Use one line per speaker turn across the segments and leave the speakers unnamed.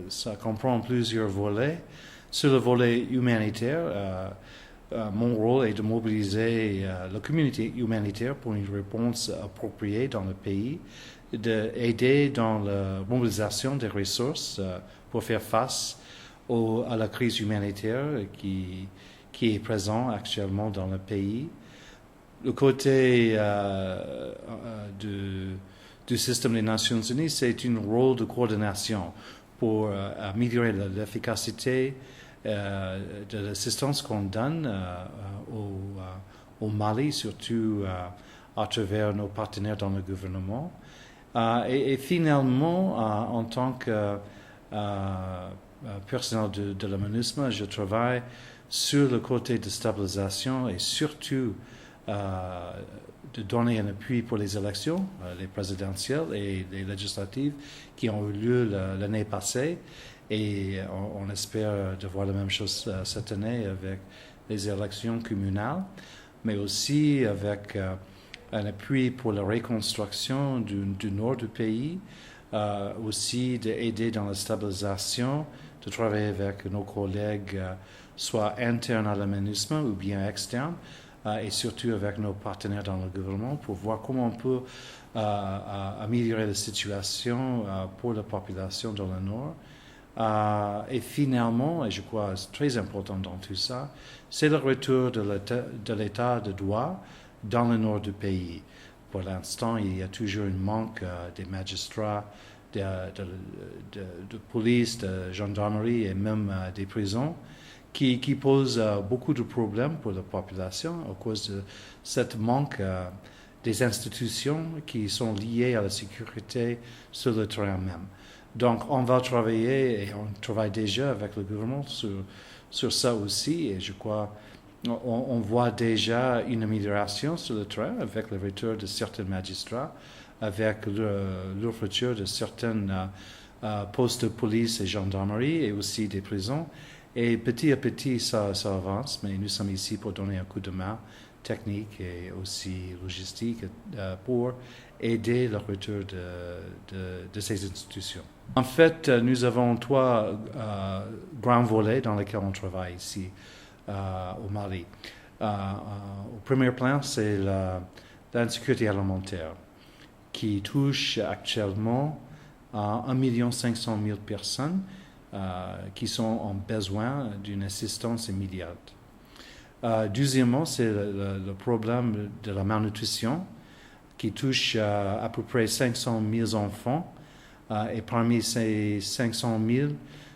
Ça comprend plusieurs volets. Sur le volet humanitaire, mon rôle est de mobiliser la communauté humanitaire pour une réponse appropriée dans le pays, d'aider dans la mobilisation des ressources pour faire face à la crise humanitaire qui est présente actuellement dans le pays. Le côté du système des Nations Unies, c'est un rôle de coordination pour améliorer l'efficacité de l'assistance qu'on donne au Mali, surtout à travers nos partenaires dans le gouvernement. Et finalement, en tant que personnel de la MINUSMA, je travaille sur le côté de stabilisation et surtout de donner un appui pour les élections, les présidentielles et les législatives qui ont eu lieu l'année passée. Et on espère de voir la même chose cette année avec les élections communales, mais aussi avec un appui pour la reconstruction du nord du pays, aussi d'aider dans la stabilisation, de travailler avec nos collègues, soit internes à la MINUSMA ou bien externes, et surtout avec nos partenaires dans le gouvernement pour voir comment on peut améliorer la situation pour la population dans le Nord. Et finalement, et je crois c'est très important dans tout ça, c'est le retour de l'état de droit dans le nord du pays. Pour l'instant, il y a toujours un manque des magistrats, de police, de gendarmerie et même des prisons qui pose beaucoup de problèmes pour la population à cause de cette manque des institutions qui sont liées à la sécurité sur le terrain même. Donc, on va travailler, et on travaille déjà avec le gouvernement sur ça aussi, et je crois on voit déjà une amélioration sur le terrain avec le retour de certains magistrats, avec l'ouverture de certains postes de police et gendarmerie et aussi des prisons. Et petit à petit, ça avance, mais nous sommes ici pour donner un coup de main technique et aussi logistique pour aider le retour de ces institutions. En fait, nous avons trois grands volets dans lesquels on travaille ici au Mali. Au premier plan, c'est l'insécurité alimentaire qui touche actuellement 1 500 000 personnes qui sont en besoin d'une assistance immédiate. Deuxièmement, c'est le problème de la malnutrition qui touche à peu près 500 000 enfants et parmi ces 500 000,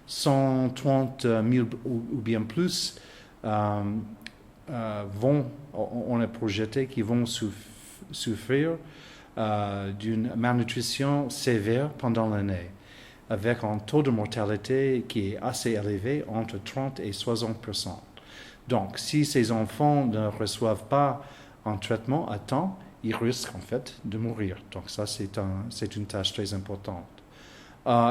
130 000 ou bien plus on a projeté qu'ils vont souffrir d'une malnutrition sévère pendant l'année, avec un taux de mortalité qui est assez élevé, entre 30 et 60%. Donc, si ces enfants ne reçoivent pas un traitement à temps, ils risquent en fait de mourir. Donc ça, c'est une tâche très importante.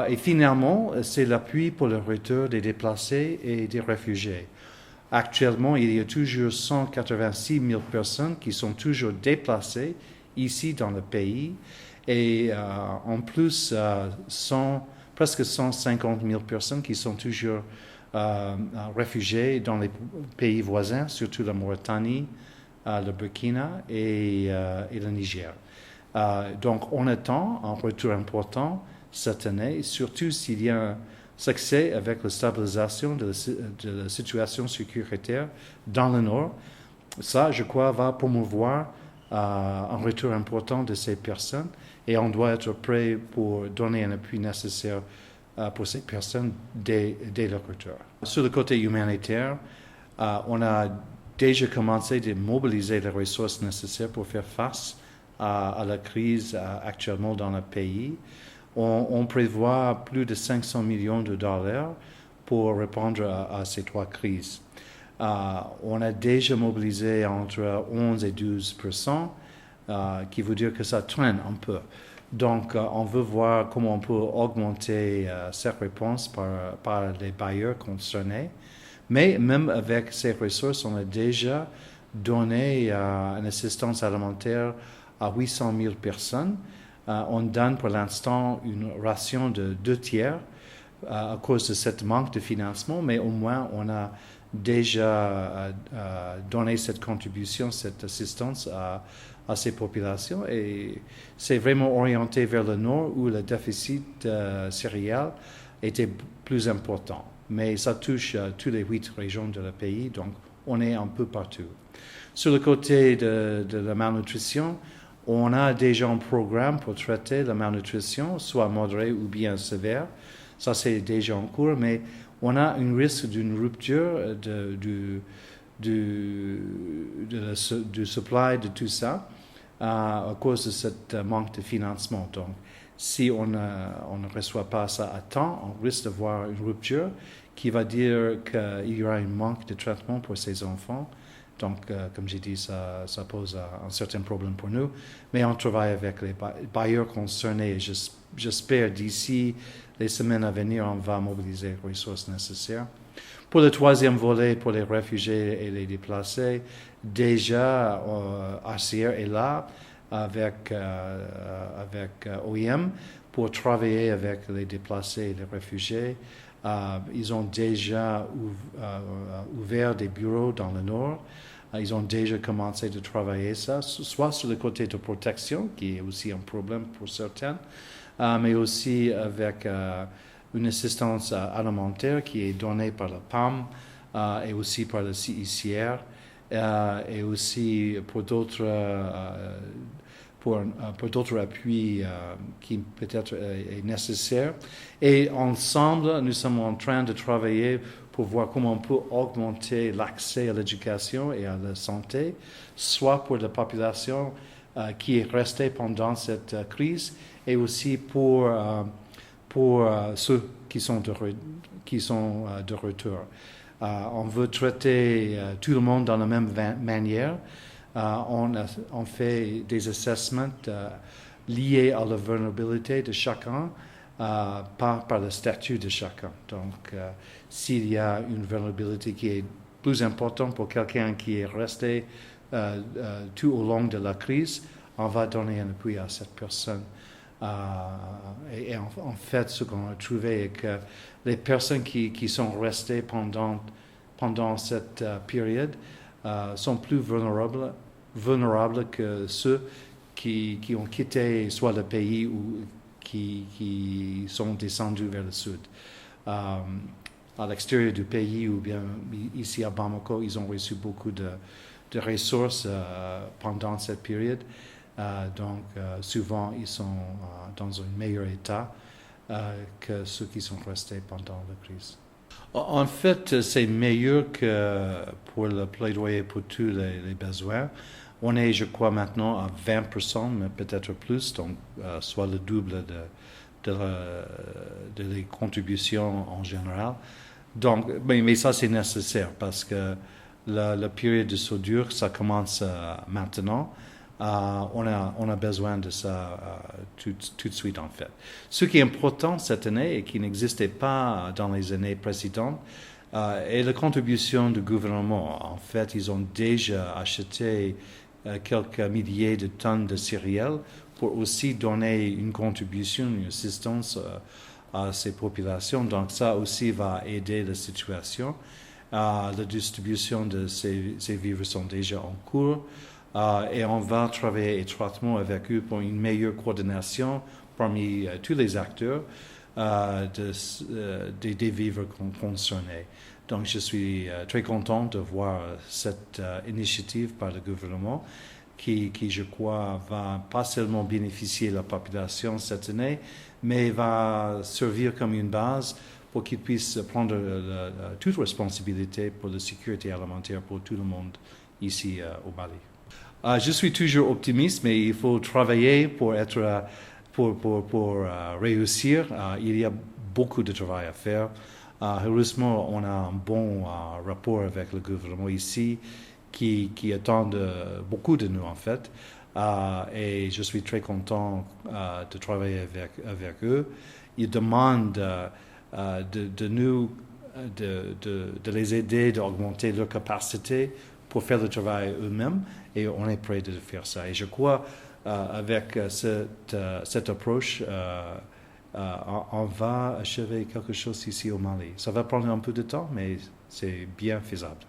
Et finalement, c'est l'appui pour le retour des déplacés et des réfugiés. Actuellement, il y a toujours 186 000 personnes qui sont toujours déplacées ici dans le pays et en plus, presque 150 000 personnes qui sont toujours réfugiés dans les pays voisins, surtout la Mauritanie, le Burkina et le Niger. Donc, on attend un retour important cette année, surtout s'il y a un succès avec la stabilisation de la situation sécuritaire dans le Nord. Ça, je crois, va promouvoir un retour important de ces personnes et on doit être prêt pour donner un appui nécessaire pour ces personnes dès leur retour. Sur le côté humanitaire, on a déjà commencé à mobiliser les ressources nécessaires pour faire face à la crise actuellement dans le pays. On prévoit plus de 500 millions de dollars pour répondre à ces trois crises. On a déjà mobilisé entre 11 et 12%, qui veut dire que ça traîne un peu. Donc, on veut voir comment on peut augmenter cette réponse par les bailleurs concernés. Mais même avec ces ressources, on a déjà donné une assistance alimentaire à 800 000 personnes. On donne pour l'instant une ration de 2 tiers à cause de ce manque de financement, mais au moins on a déjà donné cette contribution, cette assistance à ces populations et c'est vraiment orienté vers le nord où le déficit céréal était plus important. Mais ça touche toutes les 8 régions de le pays, donc on est un peu partout. Sur le côté de la malnutrition, on a déjà un programme pour traiter la malnutrition, soit modérée ou bien sévère. Ça, c'est déjà en cours, mais on a un risque d'une rupture du supply de tout ça à cause de ce manque de financement. Donc, si on ne reçoit pas ça à temps, on risque d'avoir une rupture qui va dire qu'il y aura un manque de traitement pour ces enfants. Donc, comme j'ai dit, ça pose un certain problème pour nous. Mais on travaille avec les bailleurs concernés. J'espère d'ici les semaines à venir, on va mobiliser les ressources nécessaires. Pour le troisième volet, pour les réfugiés et les déplacés, déjà, HCR est là avec OIM pour travailler avec les déplacés et les réfugiés. Ils ont déjà ouvert des bureaux dans le nord. Ils ont déjà commencé de travailler ça, soit sur le côté de protection, qui est aussi un problème pour certains, mais aussi avec une assistance alimentaire qui est donnée par la PAM et aussi par le CICR et aussi pour d'autres appuis qui peut-être est nécessaire. Et ensemble, nous sommes en train de travailler pour voir comment on peut augmenter l'accès à l'éducation et à la santé, soit pour la population qui est restée pendant cette crise, et aussi pour ceux qui sont de retour. On veut traiter tout le monde dans la même manière. On fait des assessments liés à la vulnérabilité de chacun, pas par le statut de chacun. Donc, s'il y a une vulnérabilité qui est plus importante pour quelqu'un qui est resté tout au long de la crise, on va donner un appui à cette personne. Et en fait, ce qu'on a trouvé est que les personnes qui sont restées pendant cette période sont plus vulnérables que ceux qui ont quitté soit le pays ou qui sont descendus vers le sud. À l'extérieur du pays ou bien ici à Bamako, ils ont reçu beaucoup de ressources pendant cette période. Donc, souvent, ils sont dans un meilleur état que ceux qui sont restés pendant la crise. En fait, c'est meilleur que pour le plaidoyer pour tous les besoins. On est, je crois, maintenant à 20%, mais peut-être plus, donc soit le double de les contributions en général. Donc, mais ça, c'est nécessaire parce que la période de soudure, ça commence maintenant. On a besoin de ça tout de suite, en fait. Ce qui est important cette année et qui n'existait pas dans les années précédentes est la contribution du gouvernement. En fait, ils ont déjà acheté quelques milliers de tonnes de céréales pour aussi donner une contribution, une assistance à ces populations. Donc, ça aussi va aider la situation. La distribution de ces vivres sont déjà en cours. Et on va travailler étroitement avec eux pour une meilleure coordination parmi tous les acteurs des vivres concernés. Donc, je suis très content de voir cette initiative par le gouvernement qui, je crois, va pas seulement bénéficier la population cette année, mais va servir comme une base pour qu'ils puissent prendre toute responsabilité pour la sécurité alimentaire pour tout le monde ici au Mali. Je suis toujours optimiste, mais il faut travailler pour réussir. Il y a beaucoup de travail à faire. Heureusement, on a un bon rapport avec le gouvernement ici qui attend beaucoup de nous, en fait. Et je suis très content de travailler avec eux. Ils demandent de nous de les aider, d'augmenter leur capacité pour faire le travail eux-mêmes, et on est prêt de faire ça. Et je crois avec cette approche, on va achever quelque chose ici au Mali. Ça va prendre un peu de temps, mais c'est bien faisable.